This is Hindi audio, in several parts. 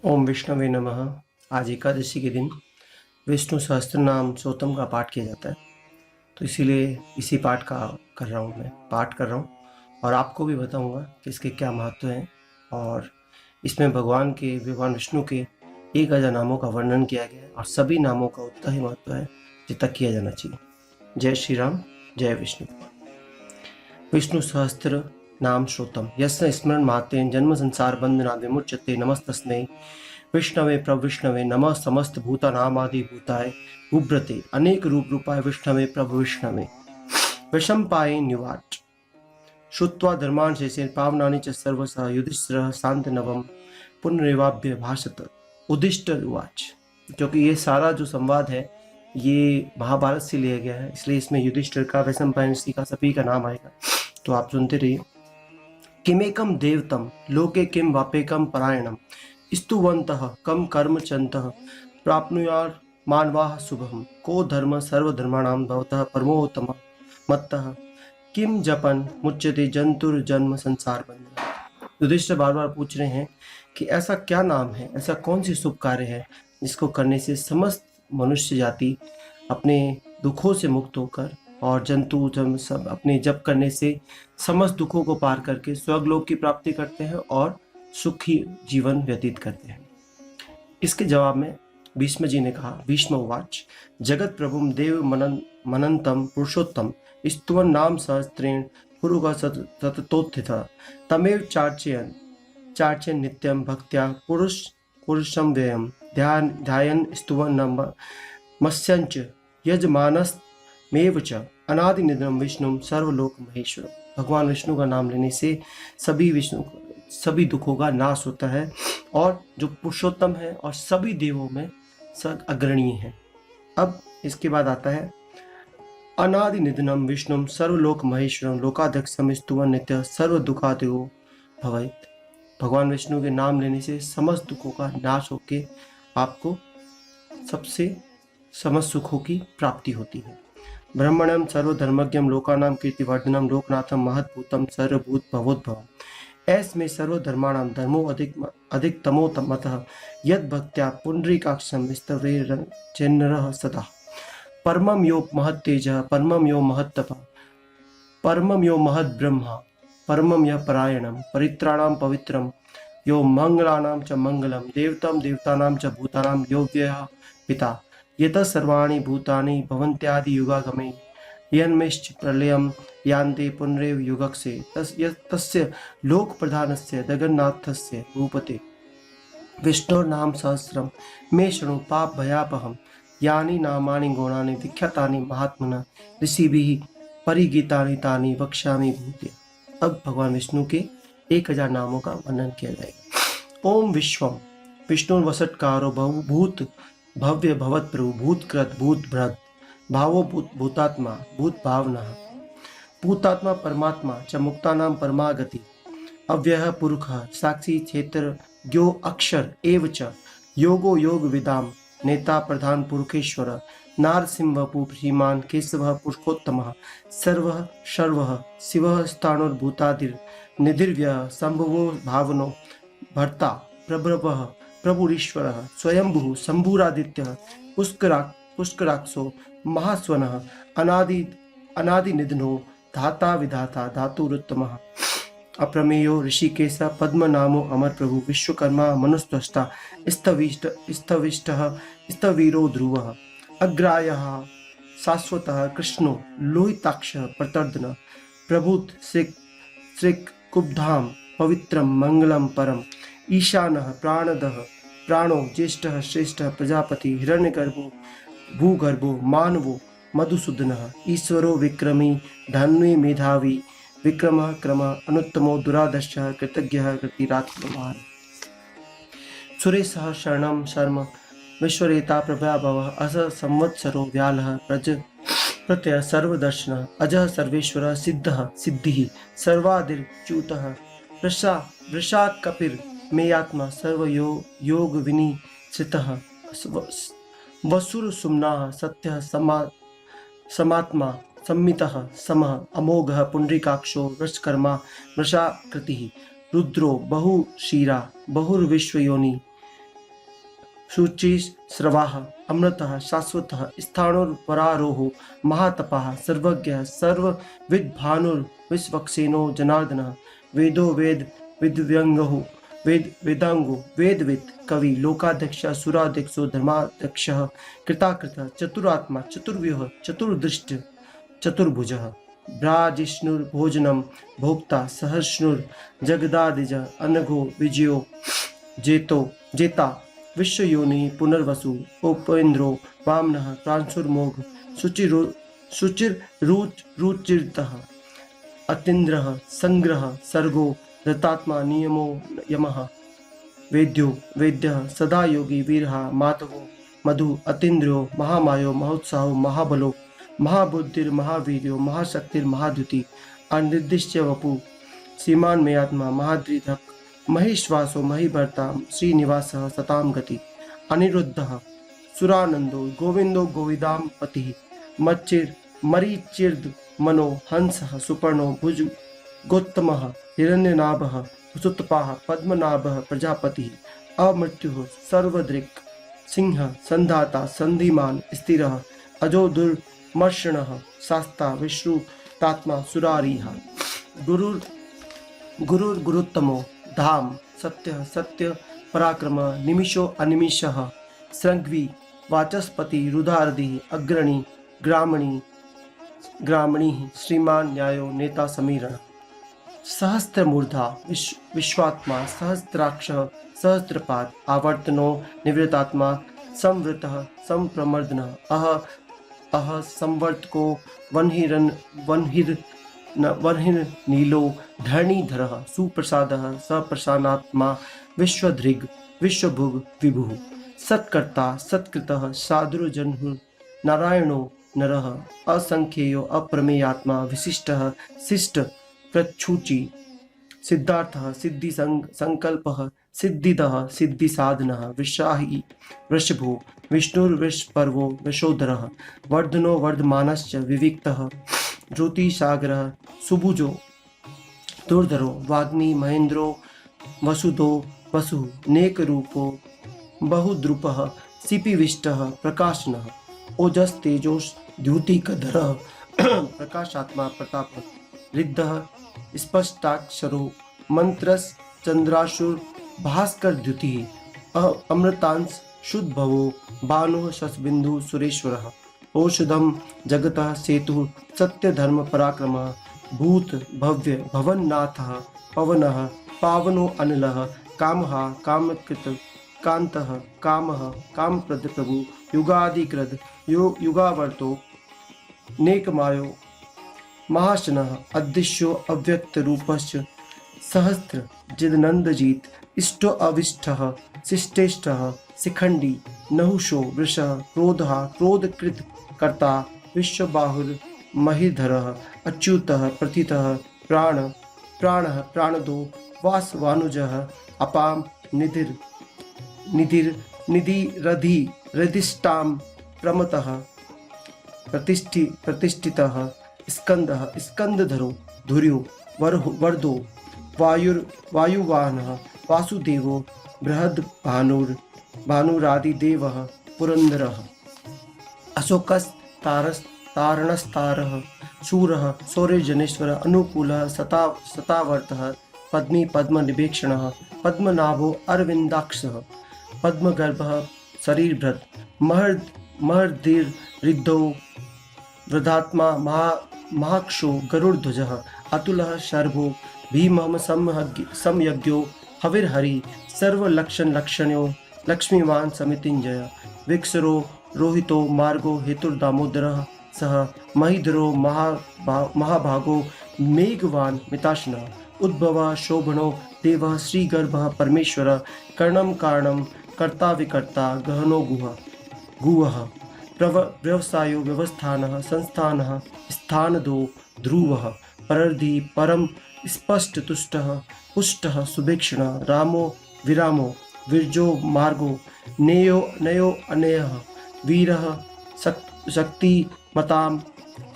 ओम विष्णवे नमः। आज एकादशी के दिन विष्णु सहस्त्र नाम स्तोत्रम का पाठ किया जाता है, तो इसीलिए इसी पाठ का पाठ कर रहा हूँ और आपको भी बताऊंगा कि इसके क्या महत्व हैं। और इसमें भगवान विष्णु के 1000 नामों का वर्णन किया गया है और सभी नामों का उतना ही महत्व है जितना किया जाना चाहिए। जय श्री राम, जय विष्णु। विष्णु सहस्त्र नाम श्रोतम यस्य स्मरण मातेन जन्म संसार बंधना विमुच्यते नमस्तस्मै विष्णवे प्रविष्णवे नमः समस्त भूतानामादि भूताय उभ्रते अनेक रूप रूपाय विष्णवे प्रभु विष्णवे विषमपाये निवाच श्रुत्वा धर्मान् शेषेण पावनानि च सर्वसः युधिष्ठिरः शान्तनवं पुनरेवाभ्य भाषत उदिष्ट उवाच। क्योंकि ये सारा जो संवाद है ये महाभारत से लिया गया है, इसलिए इसमें युधिष्ठिर का, वैशंपायन ऋषि का, सभी का नाम आएगा, तो आप सुनते रहिए। किमेकं देवतं लोके किं वापेकं परायणं स्तुवन्तः कम कर्म चन्तः प्राप्नुयात् मानवाः शुभम् को धर्म सर्वधर्माणां भवतः परमोत्तमः मत्तः किम जपन मुच्यते जंतुर जन्म संसार बंधन। युधिष्ठिर बार बार पूछ रहे हैं कि ऐसा क्या नाम है, ऐसा कौन सी शुभ कार्य है जिसको करने से समस्त मनुष्य जाति अपने दुखों से मुक्त होकर और जंतु जन्म सब अपने जप करने से समस्त दुखों को पार करके स्वर्गलोक की प्राप्ति करते हैं और सुखी जीवन व्यतीत करते हैं। इसके जवाब में भीष्म जी ने कहा, भीष्म उवाच जगत प्रभुम देव मनंतम पुरुषोत्तम स्तुवन नाम सहस्त्रेण पुरुष सततोत्थित तमेव चार्चयन नित्यम भक्त्या पुरुषम व्ययम ध्यान स्तुवन मत्स्यंच यजमानस्मेव च अनादि निधनम विष्णु सर्वलोक महेश्वर। भगवान विष्णु का नाम लेने से सभी दुखों का नाश होता है और जो पुरुषोत्तम है और सभी देवों में सब अग्रणीय है। अब इसके बाद आता है अनादि निधनम विष्णु सर्वलोक महेश्वरम लोकाध्यक्षम स्तुवन नित्य सर्व दुखादियो भवेत्। भगवान विष्णु के नाम लेने से समस्त दुखों का नाश होके आपको सबसे समस्त सुखों की प्राप्ति होती है। ब्रह्मण्यम सर्वधर्मज्ञम लोकानाम कीर्तिवर्धनम लोकनाथम महद्भूतम सर्वभूत भवोद्भवम ऐस्मे सर्वधर्माणां धर्मो अधिकतमो मतः यद भक्त्या पुंडरीकाक्षं स्तवेरचेन्नरः सदा परमं यो महत्तेजः परमं यो महत्तपः परमं यो महद्ब्रह्मा परमं यः परायणं परित्राणां पवित्रं यो मंगलानां च मंगलम देवतं देवतानां च भूतानां यो व्ययः पिता यतः सर्वाणि भूतानि भवन्त्यादि युगागमे यन्मेश्च प्रलयं यान्ते पुनरेव युगक्षे तस्य लोक प्रधानस्य जगन्नाथस्य भूपते विष्णुर्नाम सहस्रम मे शृणु पाप भयापहम यानि नामानि गुणानि विख्यातानि महात्मना ऋषिभिः परिगीतानि तानि वक्ष्यामि भूते। अब भगवान विष्णु के 1000 नामों का वर्णन किया जाएगा। ओम विश्वम विष्णुर्वसत्कारो भूत भव्य भवत्प्रभु भूतकृत भूतभृत भावो भूतात्मा भूत भावना भूतात्मा परमात्मा च मुक्तानां परमागति अव्ययः पुरुषः साक्षी क्षेत्र ज्ञो अक्षर एव च योगो योग विदाम नेता प्रधान पुरुषेश्वर नारसिंह वपु श्रीमान केशवः पुरुषोत्तमः सर्वः शर्वः शिवः स्थाणुर्भूतादिर निधिर्व्यः संभवो भावनो भर्ता प्रभवः प्रभुरीश्वरः स्वयंभुः शंभुरादित्यः पुष्कराक्षो महास्वनः अनादि निधनो धाता विधाता धातुरुत्तमः अप्रमेयो ऋषिकेश पद्मनामो अमर प्रभु विश्वकर्मा मनुस्त्वष्टा स्थविष्टः स्थवीरो ध्रुवः अग्रायः शाश्वतः कृष्णो लोहिताक्षः प्रतर्दन प्रभुत श्रीक कुब्धाम पवित्रम मंगलम परम ईशानः प्राणदः प्राणो ज्येष्ठः श्रेष्ठः प्रजापति हिरण्यगर्भो भूगर्भो मानवो मधुसूदनः ईश्वरो विक्रमी धन्वी मेधावी विक्रमः क्रमः अनुत्तमो दुरादर्शः कृतज्ञः कृतिरात्मवान् सुरेशः शरणं शर्म विश्वरेता प्रभयाभवः अस संवत्सरो व्यालः प्रत्यय सर्वदर्शनः अजः सर्वेश्वरः सिद्धः सिद्धिः सर्वादिर्च्युतः वृषात् कपिर् मेयात्मा सर्वयोग विनिश्चितः वसुर सुम्नाः सत्यः समात्मा सम्मितः समः अमोघः पुंडरीकाक्षो वृषकर्मा वृषाकृतिः रुद्रो बहुशीरा बहुर्विश्वयोनि शुचिस्रवाः अमृतः शाश्वतः स्थाणुर्वरारोहो महातपः सर्वज्ञः सर्वविद्भानुर्विश्वक्सेनो जनार्दनः वेदो वेद विद्व्यंगो वेदांगो वेदविद कवि लोकाध्यक्ष सुराध्यक्षो धर्माध्यक्ष कृताकृतः चतुरात्मा चतुर्व्यूह चतुर्दृष्ट चतुर्भुजः भ्राजिष्णुर्भोजनं भोक्ता सहर्ष्णुर्जगदादिज अनघो विजयो जेता विश्वयोनि पुनर्वसु उपेन्द्रो वामनः प्रांशुर्मोघ शुचिरुचिर्तः अतीन्द्रः संग्रह सर्गो दत्तात्मा नियमो यमः वेद्यः सदा योगी वीरः माधवो मधु अतीन्द्रो महामायो महोत्साहो महाबलो महाबुद्धिर्महावीर्यो महाशक्तिर्महाद्युति अनिर्दिश्य वपु सीमान में आत्मा महाद्रिधक महेश्वासो महीभर्ता श्रीनिवासः सतां गति अनिरुद्धः सुरानंदो गोविंदो गोविदाम पतिः मरीचिर्द मनो हंसः सुपर्णो भुज गोत्तमः हिरण्यनाभः सुतपाः पद्मनाभः प्रजापतिः अमृत्युः सर्वदृक् सिंह संधाता संधिमान स्थिरः अजो दुर्मर्षणः शास्ता विश्रुतात्मा सुरारिः गुरुर्गुरुत्तमो धाम सत्य सत्य पराक्रम निमिषो अनिमिषः सृंग्वी वाचस्पति रुधारधि अग्रणी ग्रामणी श्रीमान न्यायो नेता समीरण सहस्त्रमूर्धा विश्वात्मा सहस्त्राक्ष सहस्त्रपाद आवर्तनो निवृतात्मा संवृतः संप्रमर्दनः अह संवर्तको वन्हिर्नीलो धरणीधरः सुप्रसादः सप्रसानात्मा विश्वधृग् विश्वभुग विभुः सत्कर्ता सत्कृतः साधुर्जन्हुः नारायणो नरः असंख्येयो अप्रमेयात्मा विशिष्टः शिष्ट प्रच्छुचि सिद्धार्थः सिद्धि संकल्पः सिद्धिदः सिद्धि साधनः विशाही वृषभो विष्णुर्विष्पर्वो वृषोधरः वर्धनो वर्धमानश्च विविक्तः ज्योतिसागरः सुभुजो दुर्धरो वाग्मी महेन्द्रो वसुदो वसुः नेकरूपो बहुद्रुपः सिपिविष्टः प्रकाशनः ओजस्तेजोद्युतिकधरः प्रकाशात्मा प्रताप रिद्धः स्पष्टाक्षरो मंत्रश्चंद्राशुर भास्कर द्युतिः अमृतांश शुद्धभवो भानुः शशबिंदु सुरेश्वरः औषधम जगतः सेतुः सत्यधर्म पराक्रमः भूत भव्य भवन्नाथः पवनः पावनो अनिलः कामः कामकृत कांतः कामः कामप्रद प्रभु युगादिकृत युगावर्तो नेकमायो महाशनः अदृश्यो अव्यक्त रूपश्च सहस्त्र जिदनंदजीत इष्टो अविष्टः शिष्टेष्टः शिखंडी नहुषो वृषः क्रोधः क्रोधकृत कर्ता विश्वबाहुर महीधरः अच्युतः प्रथितः प्राणः प्राणदो वासवानुजः अपाम निधिरधि रधिष्ठां प्रमतः प्रतिष्ठितः स्कंदः स्कंदधरो धुर्यो वर्धो वायुवाहनः वासुदेवो भानुरादिदेवः पुरंदरः अशोकस्तारणस्तारः शूरः शौर्यजनेश्वरः अनुकूलः सतावर्तः पद्मी पद्मनिवेक्षणः पद्मनाभो अरविन्दाक्षः पद्मगर्भः शरीरभृत् महर्धिरिद्धो वृद्धात्मा महाक्षो गरुड़ध्वजः अतुलः शर्भो भीमः समयज्ञो हविर्हरि सर्वलक्षणो लक्ष्मीवान् समितिञ्जय विक्षरो रोहितो मार्गो हेतुर्दामोदरः सह महीधरो महाभागो मेघवान् मिताशनः उद्भवः शोभनो देवः श्रीगर्भः परमेश्वरः कर्णं कारणं कर्ता विकर्ता गहनो गुहः व्यवसायो व्यवस्थानः संस्थानः स्थानदो ध्रुवः परर्धि परम स्पष्ट तुष्टः पुष्टः सुभीक्षणः रामो विरामो विरजो मार्गो नयो अनेयः वीरः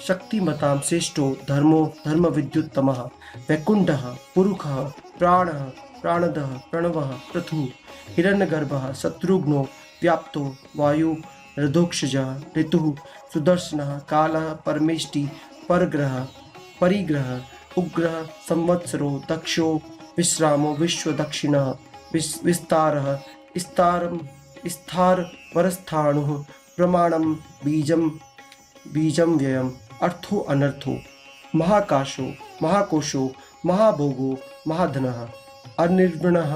शक्तिमतां श्रेष्ठो धर्मविद्युत्तमः वैकुण्ठः पुरुषः प्राणः प्राणदः प्रणवः पृथु हिरण्यगर्भः शत्रुघ्नो व्याप्तो वायु रथोक्षजः ऋतुः सुदर्शनः कालः परमेष्टि परग्रह परिग्रह उग्रः संवत्सरो दक्षो विश्रामो विश्वदक्षिणः विस्तारः स्तारं स्थारवरस्थाणुः प्रमाणं बीजं व्ययम् अर्थो अनर्थो महाकाशो महाकोशो महाभोगो महाधनः अनिर्वणः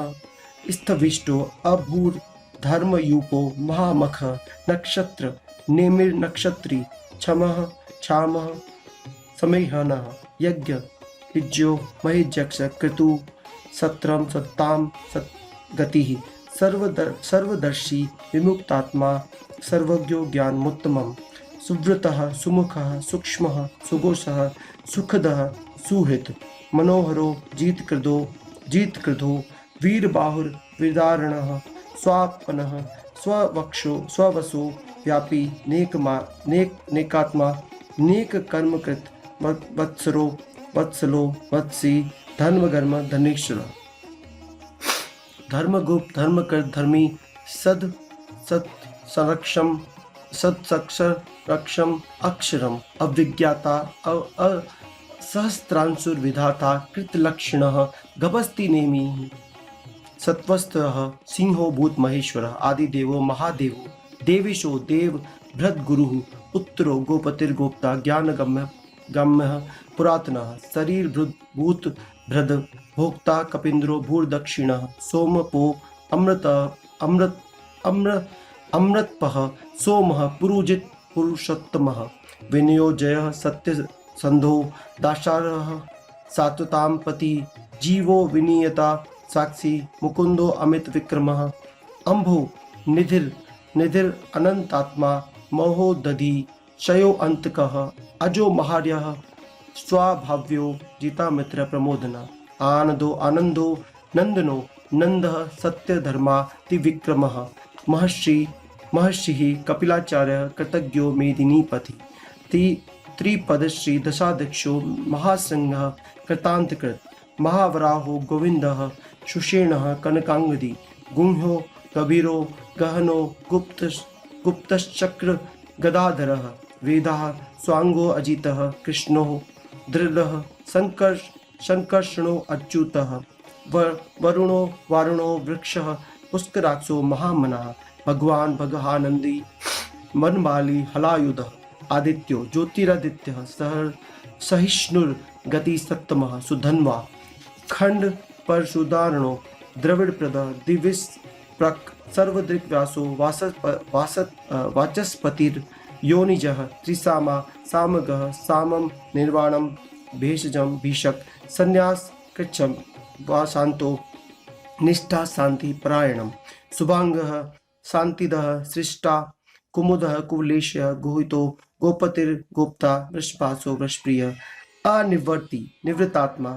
स्थविष्टो अभूर्धर्मयूपो महामख नक्षत्र नेमिर्नक्षत्री क्षमः क्षामः समेहनः यज्ञ यज्ञो महिजक्ष क्रतु सत्रम सत्ताम गतिः सर्वदर्शी विमुक्तात्मा सर्वज्ञो ज्ञानमुत्तमम् सुव्रतः सुमुखः सूक्ष्मः सुघोषः सुखदः सुहृत् मनोहरो जीतकृतो वीरबाहुर्विदारणः स्वापनः स्ववशो व्यापी नेकात्मा नेक कर्मकृत वत्सलो वत्सी धर्मगर्म धनेश्वर धर्मगुप्त धर्मकृत धर्मी सद संरक्षम सत्सक्षरक्षम अक्षरम अविज्ञाता सहस्त्रांशुर विधाता कृतलक्षणः गभस्ति नेमि सत्वस्तः सिंहो भूत महेश्वरः आदिदेवो महादेवो देवेशो देव भृत गुरुः उत्तरो गोपतिर्गोप्ता ज्ञानगम्यः पुरातनः शरीर भूत भृद भोक्ता कपिन्द्रो भूर्दक्षिणः सोमपो अमृतपः सोमः पुरुजित पुरुषोत्तमः विनियोजयः सत्यसन्धो दाशारः सात्वतां पति जीवो विनीयता साक्षी मुकुंदो अमित विक्रमः अम्भो निधिर अनंतात्मा मोहो दधि शयो अंतकः अजो महार्यः स्वाभाव्यो जिता मित्र प्रमोदना आनंदो नंदनो नंदः सत्यधर्मा त्रिविक्रमः महर्षिः कपिलाचार्यः कृतज्ञो मेदिनीपति त्रिपदश्री दशाध्यक्षो महासंघः कृतान्तकृत महावराहो गोविंदः सुषेणः कनकांगदी गुंहो कबीरो गहनो गुप्तश्चक्र गदाधरः वेदाः स्वांगो अजितः कृष्णो दृढ़ः संकर्षणो अच्युतः वरुणो वारुणो वृक्षः पुष्कराक्षो महामनः भगवान भगहानंदी मनमाली हलायुधः आदित्यो ज्योतिरादित्यः सहिष्णुर गति सप्तमः सुधन्वा खंड परशुदारणो द्रविड़ प्रद दिविस प्रक सर्वदृक्व्यासो वाचस्पतिर योनिजः त्रिसामा सामगः सामं निर्वाणं भेषजं भीषक संन्यास कृच्छं वाशांतो निष्ठा शांति परायणं सुभांगः शांतिदः सृष्टा कुमुदः कुवलेशः गुहितो गोपतिर्गोप्ता वृषभासो वृषप्रिय अनिवर्ति निवृत्तात्मा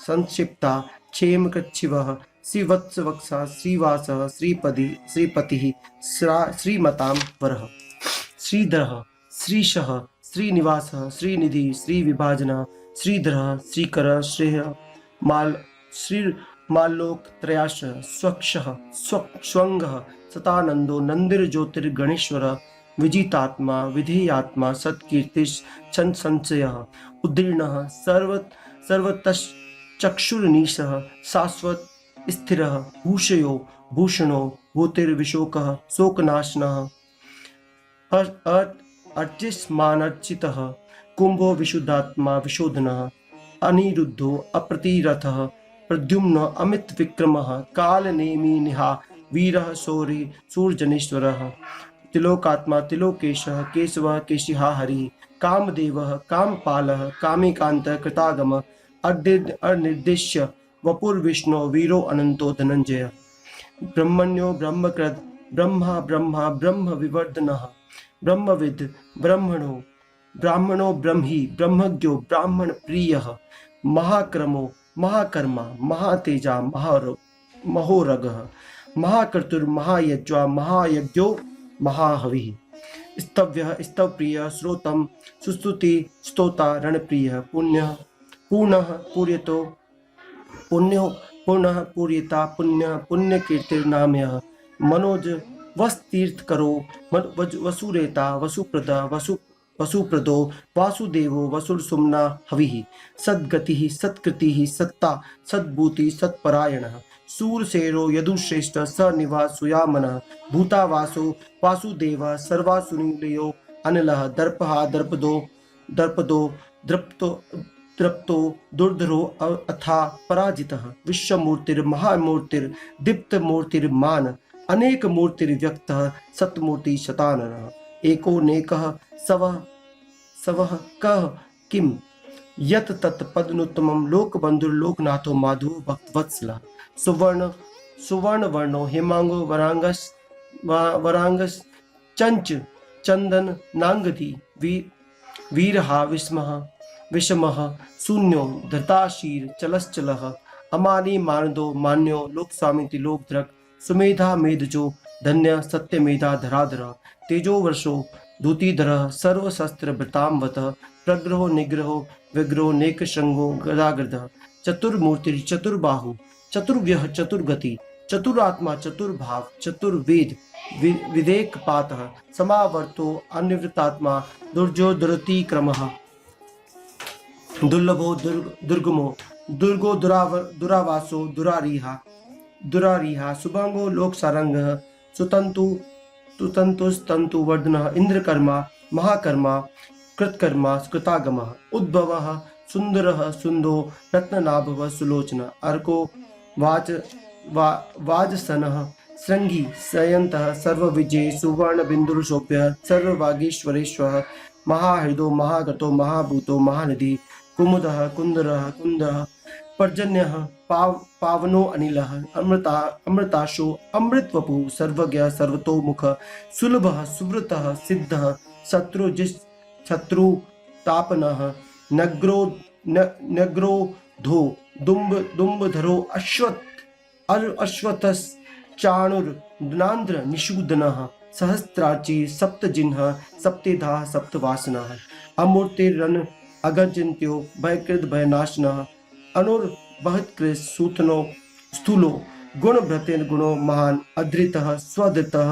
संक्षिप्ता क्षेम कृच्छिवः श्रीवत्सवक्षा श्रीवासः श्रीपतिः श्रीमतां वरः श्रीधरः श्रीशः श्रीनिवासः श्रीनिधि श्रीविभाजनः श्रीधरः श्रीकरः श्रीमाल्लोकत्रयाश्रयः स्वक्षः स्वंगः सतानंदो नंदिर्ज्योतिर्गणेश्वरः विजितात्मा विधेयात्मा सत्कीर्तिश छंद संचयः उद्दीर्णः सर्वतश्चक्षुर्निशः शाश्वत स्थिरः भूषयो भूषणो भूतिर्विशोकः शोकनाशनः अर्चिष्मानर्चितः कुंभो विशुद्धात्मा विशोधनः अनिरुद्धो अप्रतिरथः प्रद्युम्न अमित विक्रमः कालनेमि निहा वीरः शौरी सूर्यजनेश्वरः तिलोकात्मा तिलोकेशः केशवः केशिहा हरिः कामदेवः कामपालः कामिकान्तः कृतागमः अनिर्देश्य वपुर्विष्णु वीरो अनंतो धनंजय ब्रह्मण्यो ब्रह्मकृत ब्रह्मा ब्रह्म विवर्धनः ब्रह्मविद ब्राह्मणो ब्रह्मी ब्रह्मज्ञो ब्राह्मण प्रियः महाक्रमो महाकर्मा महातेजा महोरगः महाकर्तुर्महायज्वा महायज्ञो महाहविः स्तव्यः स्तवप्रियः श्रोतं सुस्तुति स्तोता रणप्रियः पुण्यः पूर्यता पुण्यकीर्तिर्नाम्यः मनोज वस्तीर्थ करो वसुरेता वसुप्रद वसुप्रदो वासुदेवो वसुरसुम्ना हविः सद्गतिः सत्कृतिः सत्ता सद्भूति सत्परायणः सूरसेरो यदुश्रेष्ठ स निवासुयामनः भूतावासो वासुदेवः सर्वासुनिलयो अनिलः दर्पः दर्पदो दर्पदो द्रप्तो तृप्तो दुर्धरो अथा पराजितः विश्वमूर्तिर्महामूर्तिर्दीप्तमूर्तिर्मान अनेक मूर्तिर्व्यक्तः सत्मूर्ति शताननः एको नेकः सवः सवः कः किम यत् तत् पदनुत्तमं लोकबन्धुर्लोकनाथो माधवो भक्तवत्सलः सुवर्ण सुवर्ण वर्णो हेमांगो वरांगस चंच चंदन नांगति वीरहा विस्मः विषमः शून्यो धृताशीर चलश्चलः अमानी मानदो मान्यो लोकस्वामिति लोकद्रक सुमेधा मेधजो धन्य सत्यमेधा धराधर तेजो वर्षो धूतिधरः सर्वशस्त्र भृतांवतः प्रग्रहो निग्रहो विग्रहो नेकशृंगो गदागृधः चतुर्मूर्ति चतुर्बाहु चतुर्व्यः चतुर्गति चतुरात्मा चतुर्भाव चतुर्वेद विवेकपातः समावर्तो अनिवृत्तात्मा दुर्जो दुरति क्रमः दुर्लभो दुर्गमो दुर्गो दुरावासो दुरारिहा सुभंगो लोकसारंगः सुतंतु तुतंतुस्तंतु वर्धनः इंद्रकर्मा महाकर्मा कृतकर्मा कृतागमः उद्भवः सुंदरः सुंदो रत्ननाभः सुलोचनः अर्को वाजसनः श्रृंगी सयन्तः सर्वविजय सुवर्णबिन्दुशोभ्यः सर्ववागीश्वरेश्वरः महाहृदो महागतो महाभूतो महानिधि कुमुदः कुंदरः कुंदः पर्जन्यः पावनो अनिलः अमृताशो अमृतवपु सर्वज्ञ सर्वतोमुख सुलभः सुव्रतः सिद्धः शत्रुतापनः नग्रोधो दुम्बधरो अश्वत्थश्चाणुर्नान्द्र निषूदनः सहस्राची सप्तजिह्नः सप्तधाः सप्तवासनः अमूर्तिरन अगजिन्त्यो भयकृत भयनाशनः अनुर्बहत्कृत सूतनो स्थूलो गुणभृतेन गुणो महान अधृतः स्वधृतः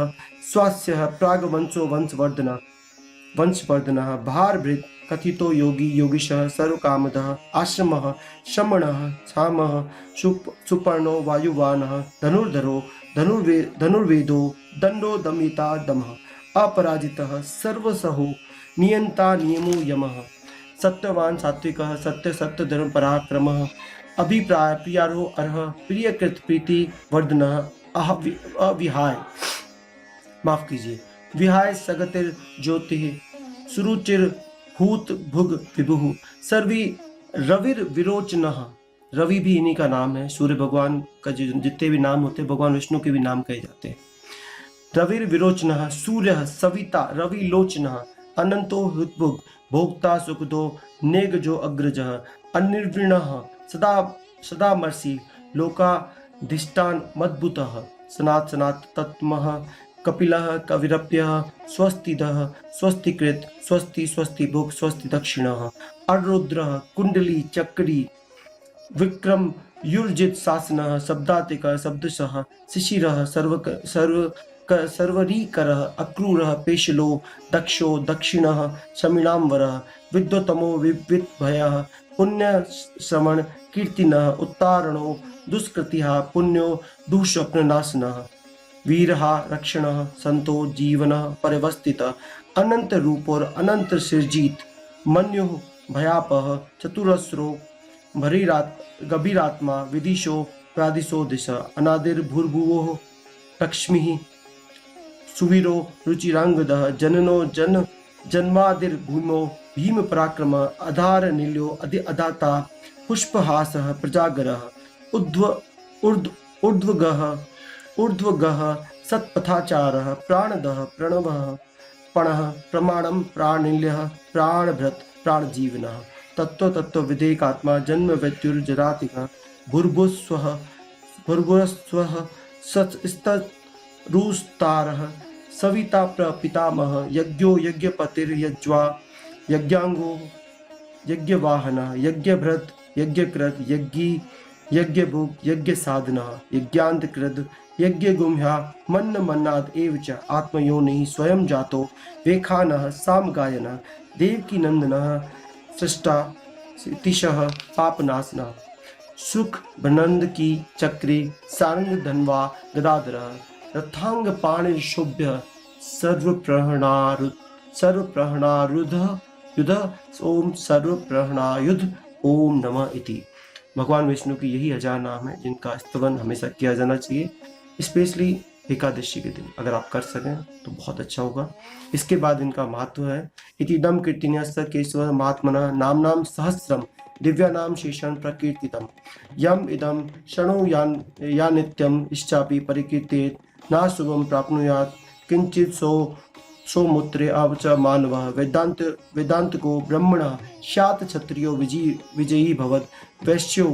स्वास्यः प्रागवंशो वंशवर्धनः भारभृत कथितो योगी योगीशः सर्वकामदः आश्रमः शमणः क्षामः सुपर्णो वायुवानः धनुर्धरो धनुर्वेदो दंडो दमिता दमः अपराजितः सर्वसहो नियंता नियमो यमः सत्यवान सात्विकः सत्य सत्य धर्म पराक्रमः अभिप्राय प्रियारो अर्ह प्रियकृत प्रीति वर्धनः अविहाय माफ कीजिए विहाय सगतिर ज्योति सुरुचिर हूत भुग विभुः सर्वी रविर विरोचनः रवि भी इन्हीं का नाम है। सूर्य भगवान का जितने भी नाम होते हैं भगवान विष्णु के भी नाम कहे जाते हैं। रविर विरोचनः सूर्य सविता रवि लोचनः अनंतो हुतभुग भोक्ता सुखदो नेगजो अग्रजः अनिर्विणः सदा सदामर्षि लोकाधिष्ठान मद्भुतः सनात सनात तत्मः कपिलः कविरप्यः स्वस्तिदः स्वस्तिकृत स्वस्ति स्वस्ति भुक् स्वस्ति दक्षिणः अरुद्रः कुंडली चक्री विक्रम युर्जित शासनः शब्दातिकः शब्दशः शिशिरः सर्वरीकरः अक्रूरः पेशलो दक्षो दक्षिणः शमिणाम्बरः विद्वतमो विविद्भयः पुण्यश्रवण कीर्तिनः उत्तारणो दुष्कृतिः पुण्यो दुःस्वप्ननाशनः वीरहा रक्षणः संतो जीवनः परिवस्थितः अनंत रूपोर अनंत सिरजीत मन्युः भयापः चतुरस्रो गभीरात्मा विदिशो प्रादिशो दिशा अनादिर भूर्भुवोः लक्ष्मीः सुवीरो रुचिरांगदः जननो जन्मादिर्भूमो भीम पराक्रम अधार नील्यो अदाता पुष्पहासः प्रजागरः ऊर्ध्वगः सत्पथाचारः प्राणदः प्रणवः पणः प्रमाणं प्राणिल्यः प्राणभृत् प्राणजीवनः तत्व तत्व विधेयकात्मा जन्म मृत्युर्जरातिकः भूर्भुवस्वः सत्स्तरुस्तारः सविता प्रपितामह यज्ञो यज्ञपतिर्यज्वा यज्ञांगो यज्ञवाहनः यज्ञभृत् यज्ञकृत यज्ञ भोग यज्ञ साधना यज्ञांत कृद यज्ञ गुम्ह्या मन्न मन्नाद एव च आत्मयोनिः स्वयं जातो वेखानः सामगायनः देवकी नंदनः सृष्टा तिशः पापनाशनः सुख बनंद की चक्री सारंग धनवा गदाधर रथांग पाणि शुभ्य सर्वप्रहणारुध युध ओम सर्वप्रहणायुध ओम नमः इति। भगवान विष्णु की यही 1000 नाम है जिनका स्तवन हमेशा किया जाना चाहिए, स्पेशली एकादशी के दिन अगर आप कर सकें तो बहुत अच्छा होगा। इसके बाद इनका महत्व है इतिदम कीर्तिन्यस्य केशव महात्मनः नाम सहस्रम दिव्यानाम शेषण प्रकीर्तितम यम इदम शणो या नित्यम इश्चापि परिकीर्तेत ना शुभम प्राप्नुयात् किंचित सो मुत्रे अवच मानवः वेदांत को ब्रह्मणः स्यात् क्षत्रियो विजयी भवत् वैश्यो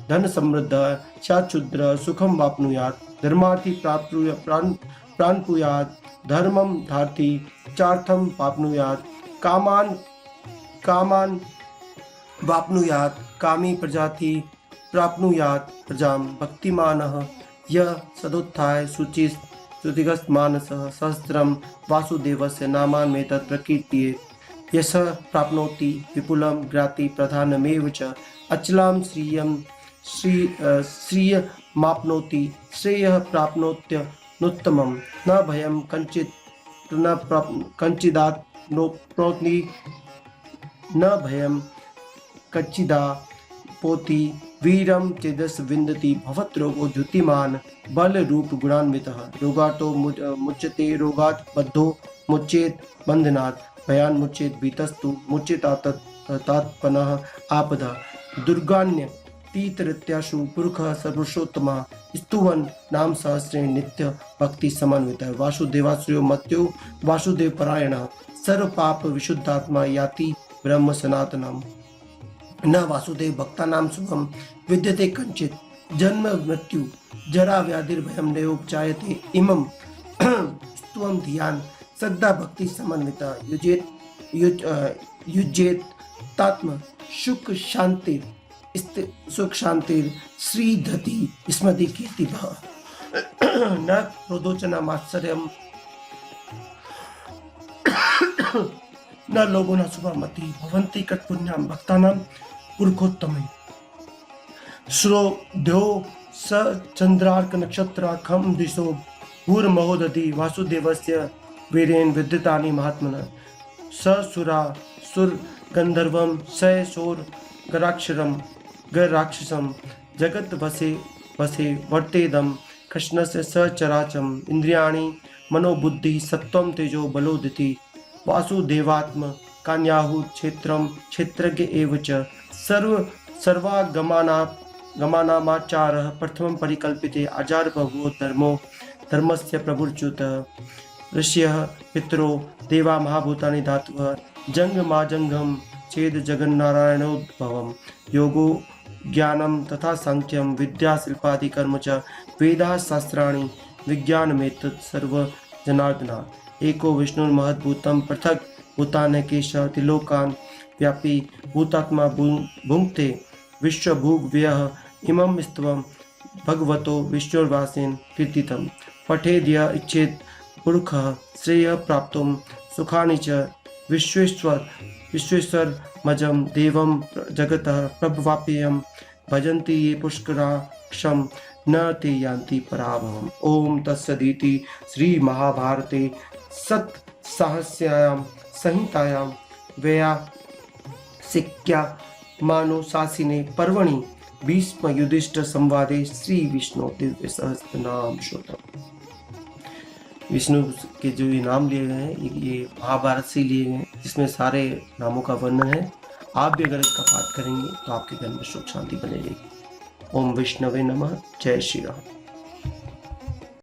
धन समृद्धः स्यात् शूद्रः सुखम वाप्नुयात् धर्मार्थी प्राप्नुयात् धर्मम धार्थी चार्थम वाप्नुयात् कामान वाप्नुयात् कामी प्रजाति प्राप्नुयात् प्रजाम भक्तिमानः यः सदुत्थाय शुचिगस्त मानसः सहस्रम वासुदेवस्य नामान्मेतत् प्रकीर्त्येत् यशः प्राप्नोति विपुलं ज्ञाति प्रधानमेव च अचलां श्रियमाप्नोति श्रेयः प्राप्नोत्यनुत्तमं न भयं कंचिदाप्नोति न भयं कच्चिदा पोति वीरम चेदस विन्दति भवत् रोगो द्युतिमान बल रूप गुणान्वितः रोगातो मुच्यते रोगात् बद्धो मुच्येत बंधनात् भयान् मुच्येत भीतस्तु मुच्येतात्पनः आपदा दुर्गान्य तीतरित्याशु पुरुषः सर्वोत्तमः स्तुवन् नाम सहस्रे नित्य भक्ति समन्वितः वासुदेवाश्रयो मत्यो वासुदेव परायणः सर्व पाप विशुद्धात्मा याति ब्रह्म सनातनम् न वासुदेव भक्तानां शुभम विद्यते कंचित जन्म मृत्यु जरा व्याधिर्भयं नयोपजायते इमं स्तुवं धियान सद्दा भक्ति समन्विता युज्येत तात्म सुख शांतिर श्रीधति स्मृति कीर्तिभः न क्रोधोचनम् आश्चर्यम् न लोगो न शुभमति भवन्ति कटपुण्यां भक्तानां पुरुषोत्तमै श्रोध्यो स चंद्रार्क नक्षत्राखम दिशो भूर्महोदधि वासुदेवस्य वीरेण विद्यतानि महात्मनः स सुरा सुर गंधर्वं स सोर गराक्षसं जगत वसे वर्तेदम कृष्णस्य स चराचम इंद्रियाणि मनोबुद्धि सत्वं तेजो बलोदिति वासुदेवात्म कान्याहु क्षेत्रज्ञ एव च सर्वागमनामाचारः प्रथमं परिकल्पिते आचार्यभगवो धर्मस्य प्रभुर्च्युतः ऋषयः पितरो देवा महाभूतानि धातवः जंगमाजंगम चेद जगन्नारायणोद्भवम् योगो ज्ञानं तथा सांख्यं विद्या शिल्पादि कर्म च वेदाः शास्त्राणि विज्ञानमेतत् सर्वजनार्दनात् एको विष्णुर्महद्भूतं पृथक् भूतानेकेश त्रिलोकान् व्यापी भूतात्मा भुङ्क्ते विश्वभुग्व्यः इमं स्तवं भगवतो विष्णुर्वासेन कीर्तितं पठेद्य इच्छेत् पुरुषः श्रेयः प्राप्तुं सुखानि च विश्वेश्वरमजं देवं जगतः प्रभवाप्ययं भजन्ति ये पुष्कराक्षं न ते यान्ति पराभवम्। ओम तत्सदिति श्री महाभारते सत्साहस्यायां संहितायां वैयासिक्यामानुशासने पर्वणि भीष्म युधिष्ठिर संवादे श्री विष्णु दिव्य सहस्त्र नाम श्रोतम। विष्णु के जो ये नाम लिए गए हैं ये महाभारत से लिए गए हैं, जिसमें सारे नामों का वर्णन है। आप भी अगर इसका पाठ करेंगे तो आपके घर में सुख शांति बनी रहेगी। ओम विष्णवे नमः। जय श्री राम।